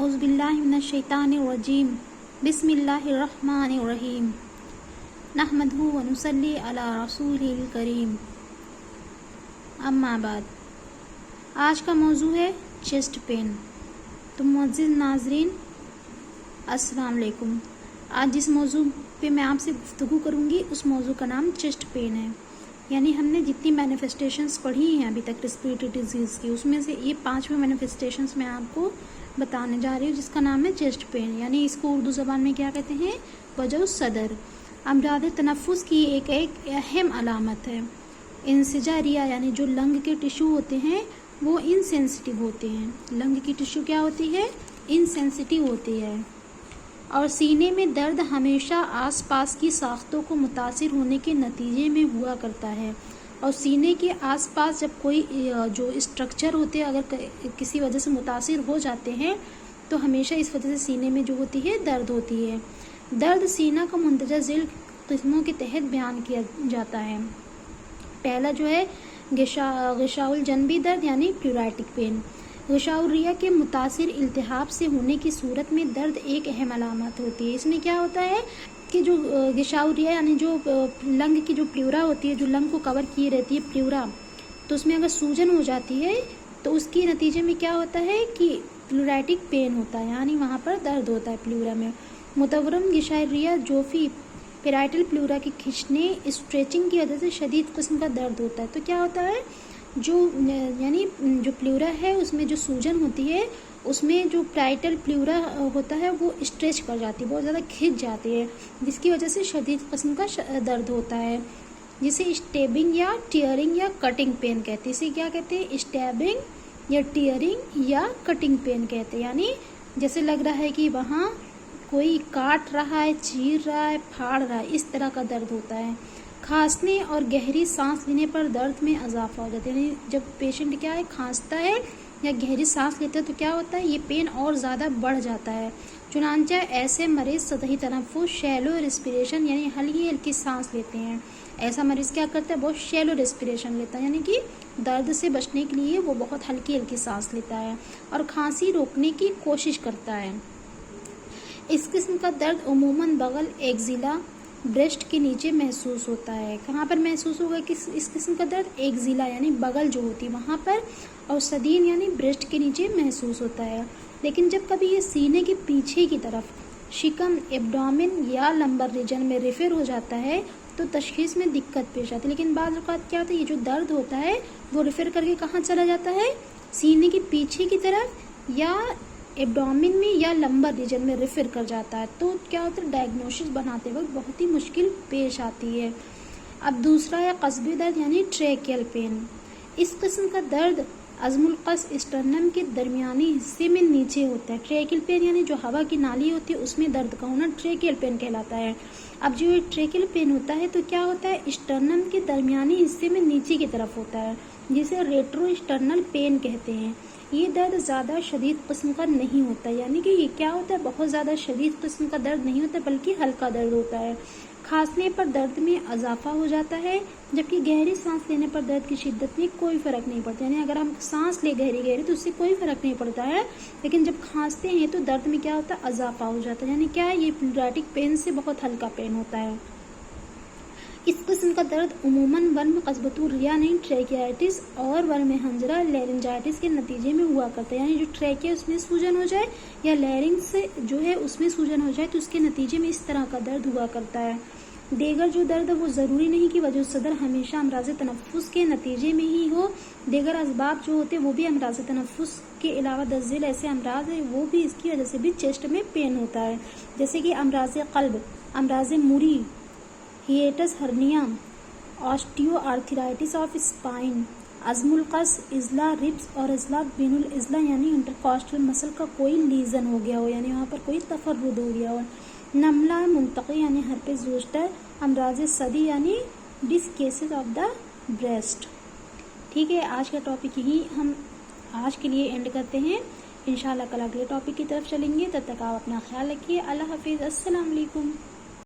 अऊज़ु बिल्लाहि मिनश शैतानिर रजीम बिस्मिल्लाहिर रहमानिर रहीम नहमदुहु व नुसल्ली अला रसूलिल करीम अम्मा बाद। आज का मौजू है चेस्ट पेन। तो मुअज़्ज़िज़ नाज़रीन अस्सलाम वालेकुम। आज जिस मौजू पे मैं आपसे गुफ्तगू करूँगी उस मौजू का नाम चेस्ट पेन है। यानी हमने जितनी मैनिफेस्टेशंस पढ़ी हैं अभी तक रेस्पिरेटरी डिजीज़ की, उसमें से ये 5वें मैनिफेस्टेशंस मैं आपको बताने जा रही हूँ जिसका नाम है चेस्ट पेन। यानी इसको उर्दू ज़बान में क्या कहते हैं? वजह सदर। अमराद तनफ़ुस की एक अहम अलामत है। इंसिजारिया यानी जो लंग के टिश्यू होते हैं वो इनसेंसिटिव होते हैं। लंग की टिश्यू क्या होती है? इनसेंसिटिव होती है। और सीने में दर्द हमेशा आसपास की साख्तों को मुतासिर होने के नतीजे में हुआ करता है। और सीने के आसपास जब कोई जो स्ट्रक्चर होते हैं अगर किसी वजह से मुतासिर हो जाते हैं तो हमेशा इस वजह से सीने में जो होती है दर्द होती है। दर्द सीना का मुंदरजा ज़िल किस्मों के तहत बयान किया जाता है। पहला जो है ग़िशाउल जनबी दर्द यानी प्लूराटिक पेन। ग़िशाउल रिया के मुतासिर इल्तिहाब से होने की सूरत में दर्द एक अहम अलामत होती है। इसमें क्या होता है कि जो ग़िशाउल रिया यानी जो लंग की जो प्लूरा होती है, जो लंग को कवर किए रहती है प्लूरा, तो उसमें अगर सूजन हो जाती है तो उसके नतीजे में क्या होता है कि प्लूराटिक पेन होता है, यानी वहाँ पर दर्द होता है प्लूरा में। मुतवर्रम ग़िशाउल रिया जोफ़ी पेराइटल प्लूरा के खिंचने स्ट्रेचिंग की वजह से शदीद किस्म का दर्द होता है। तो क्या होता है, जो यानी जो प्लूरा है उसमें जो सूजन होती है उसमें जो पेराइटल प्लूरा होता है वो स्ट्रेच कर जाती है, बहुत ज़्यादा खिंच जाती है, जिसकी वजह से शदीद किस्म का दर्द होता है, जिसे स्टैबिंग या टीयरिंग या कटिंग पेन कहते हैं। इसे क्या कहते हैं? स्टैबिंग या टीयरिंग या कटिंग पेन कहते हैं। यानी जैसे लग रहा है कि वहाँ कोई काट रहा है, चीर रहा है, फाड़ रहा है, इस तरह का दर्द होता है। खांसने और गहरी सांस लेने पर दर्द में इजाफा हो जाता है। यानी जब पेशेंट क्या है खांसता है या गहरी सांस लेता है तो क्या होता है, ये पेन और ज़्यादा बढ़ जाता है। चुनांचे ऐसे मरीज़ सतही तनफ़ुस शैलो रेस्पिरेशन यानी हल्की हल्की सांस लेते हैं। ऐसा मरीज़ क्या करता है? बहुत शैलो रेस्पिरेशन लेता है, यानी कि दर्द से बचने के लिए वो बहुत हल्की हल्की सांस लेता है और खांसी रोकने की कोशिश करता है। इस किस्म का दर्द उमूमन बगल, एक्जिला, ब्रेस्ट के नीचे महसूस होता है। कहाँ पर महसूस होगा कि इस किस्म का दर्द? एक्जिला यानी बगल जो होती है वहाँ पर, और सदीन यानी ब्रेस्ट के नीचे महसूस होता है। लेकिन जब कभी ये सीने के पीछे की तरफ शिकम, एब्डोमेन या लंबर रीजन में रेफर हो जाता है तो तशखीस में दिक्कत पेश आती है। लेकिन बाद औक़ात क्या होता है, ये जो दर्द होता है वो रेफर करके कहाँ चला जाता है? सीने के पीछे की तरफ या एब्डोमेन में या लंबर रीजन में रेफर कर जाता है। तो क्या होता है, डायग्नोसिस बनाते वक्त बहुत ही मुश्किल पेश आती है। अब दूसरा है कस्बी दर्द यानी ट्रेकियल पेन। इस किस्म का दर्द अज़मुल कस स्टर्नम के दरमियानी हिस्से में नीचे होता है। ट्रेकियल पेन यानी जो हवा की नाली होती है उसमें दर्द का होना ट्रेकियल पेन कहलाता है। अब जो ये ट्रेकियल पेन होता है तो क्या होता है, स्टर्नम के दरमियानी हिस्से में नीचे की तरफ होता है, जिसे रेट्रो स्टर्नल पेन कहते हैं। ये दर्द ज़्यादा शदीद किस्म का नहीं होता, यानी कि ये क्या होता है, बहुत ज़्यादा शदीद किस्म का दर्द नहीं होता बल्कि हल्का दर्द होता है। खांसने पर दर्द में इजाफा हो जाता है, जबकि गहरी सांस लेने पर दर्द की शिद्दत में कोई फ़र्क नहीं पड़ता। यानी अगर हम सांस ले गहरी तो उससे कोई फ़र्क नहीं पड़ता है, लेकिन जब खांसते हैं तो दर्द में क्या होता है, इजाफा हो जाता है। यानी क्या है, ये प्लूराटिक पेन से बहुत हल्का पेन होता है। इस किस्म का दर्द उमूमन वर्म कस्बतुर रिया नहीं ट्रैकियाइटिस और वर्म हंजरा लैरिंजाइटिस के नतीजे में हुआ करता है। यानी जो ट्रैकिया उसमें सूजन हो जाए या लैरिंग्स जो है उसमें सूजन हो जाए तो उसके नतीजे में इस तरह का दर्द हुआ करता है। देगर जो दर्द वो ज़रूरी नहीं कि वजह सदर हमेशा अमराज़ तनफ़ुस के नतीजे में ही हो। देगर असबाब जो होते हैं वो भी अमराज़ तनफ़ुस के अलावा 10 ज़िल ऐसे अमराज है वो भी इसकी वजह से भी चेस्ट में पेन होता है, जैसे कि अमराज़ क़ल्ब, अमराज़ मुरी, hiatus hernia, osteoarthritis of spine, अज़मुल कस, इज़ला रिब्स और इज़ला बिनुल इज़ला यानी इंटरकॉस्टल मसल का कोई लीजन हो गया हो, यानी वहाँ पर कोई तफर्रुद हो गया हो। नमला मुंतक़ी यानी हर्पिस ज़ोस्टर, अमराज़ सदी यानी डिसकेसेस ऑफ द ब्रेस्ट। ठीक है, आज का टॉपिक यही हम आज के लिए एंड करते हैं। इंशाल्लाह कल अगले टॉपिक की तरफ चलेंगे। तब तक आप अपना ख्याल रखिए। अल्लाह हाफिज़। अस्सलाम वालेकुम।